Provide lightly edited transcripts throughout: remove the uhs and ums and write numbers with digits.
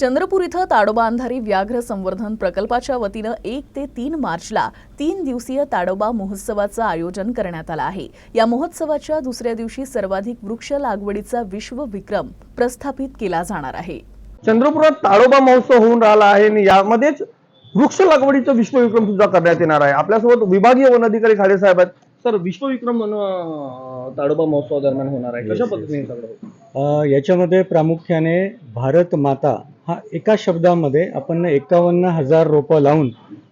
चंद्रपूर इथं ताडोबा अंधारी व्याघ्र संवर्धन प्रकल्पाच्या वतीनं 1 ते 3 मार्चला 3 दिवसीय ताडोबा महोत्सवाचं आयोजन करण्यात आलं आहे। या महोत्सवाच्या दुसऱ्या दिवशी सर्वाधिक वृक्ष लागवडीचा विश्व विक्रम प्रस्थापित केला जाणार आहे। चंद्रपुरात ताडोबा महोत्सव होऊन राहिला आहे आणि यामध्येच वृक्ष लागवडीचा विश्वविक्रम सुद्धा करण्यात येणार आहे। आपल्यासोबत विभागीय वन अधिकारी खाडे साहेब आहेत। सर, विश्वविक्रम ताडोबा महोत्सव दरम्यान होणार आहे, कशा पद्धतीने सगळं? याच्यामध्ये प्रामुख्याने भारत माता हा एका शब्दामध्ये आपण 51,000 रोपं लावून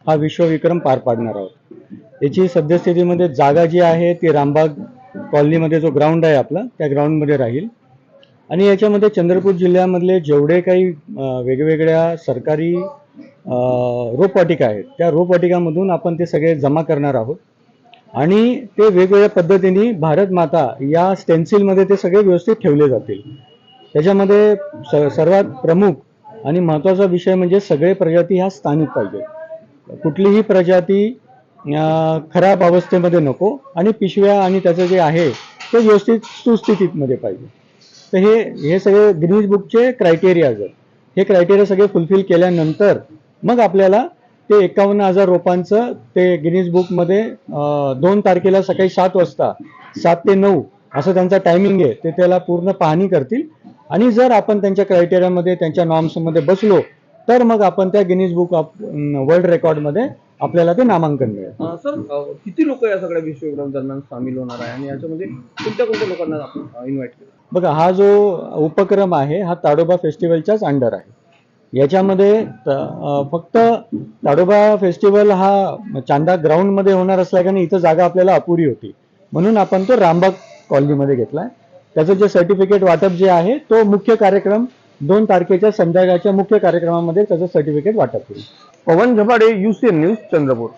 हा विश्वविक्रम पार पाडणार आहोत। याची सद्यस्थितीमध्ये जागा जी आहे ती रामबाग कॉलनीमध्ये जो ग्राउंड आहे आपला त्या ग्राउंडमध्ये राहील आणि याच्यामध्ये चंद्रपूर जिल्ह्यामधले जेवढे काही वेगवेगळ्या सरकारी रोपवाटिका आहेत त्या रोपवाटिकामधून आपण ते सगळे जमा करणार आहोत आणि ते वेगवेगळ्या पद्धतीने भारत माता या स्टेन्सिलमध्ये ते सगळे व्यवस्थित ठेवले जातील। त्याच्यामध्ये सर्वात प्रमुख आणि महत्त्वाचा विषय म्हणजे सगळे प्रजाती ह्या स्थानिक पाहिजे। कुठलीही प्रजाती खराब अवस्थेमध्ये नको आणि पिशव्या आणि त्याचं जे आहे ते व्यवस्थित सुस्थितीमध्ये पाहिजे। तर हे सगळे गिनीज बुकचे क्रायटेरियाज आहेत। हे क्रायटेरिया सगळे फुलफिल केल्यानंतर मग आपल्याला ते 51,000 रोपांचं ते गिनीज बुकमध्ये 2 तारखेला सकाळी 7 वाजता 7 ते 9 असं त्यांचा टायमिंग आहे, ते त्याला पूर्ण पाहणी करतील आणि जर आपण त्यांच्या क्रायटेरियामध्ये त्यांच्या नॉर्म्समध्ये बसलो तर मग आपण त्या गिनीज बुक ऑफ वर्ल्ड रेकॉर्डमध्ये आपल्याला ते नामांकन मिळेल। सर, किती लोक या सगळ्या विश्वविक्रम दरम्यान सामील होणार आहे आणि याच्यामध्ये कोणत्या लोकांना आपण इन्व्हाइट केलं? बघा, हा जो उपक्रम आहे हा ताडोबा फेस्टिवलच्याच अंडर आहे। याच्यामध्ये फक्त ताडोबा फेस्टिवल हा चांदा ग्राउंडमध्ये होणार असल्याने इथं जागा आपल्याला अपुरी होती, म्हणून आपण तो रामबाग कॉलनीमध्ये घेतलाय। त्याचं जे सर्टिफिकेट वाटप जे आहे तो मुख्य कार्यक्रम 2 तारखेच्या संध्याकाळच्या मुख्य कार्यक्रमामध्ये त्याचं सर्टिफिकेट वाटप होईल। पवन झपाडे, UCN न्यूज, चंद्रपूर।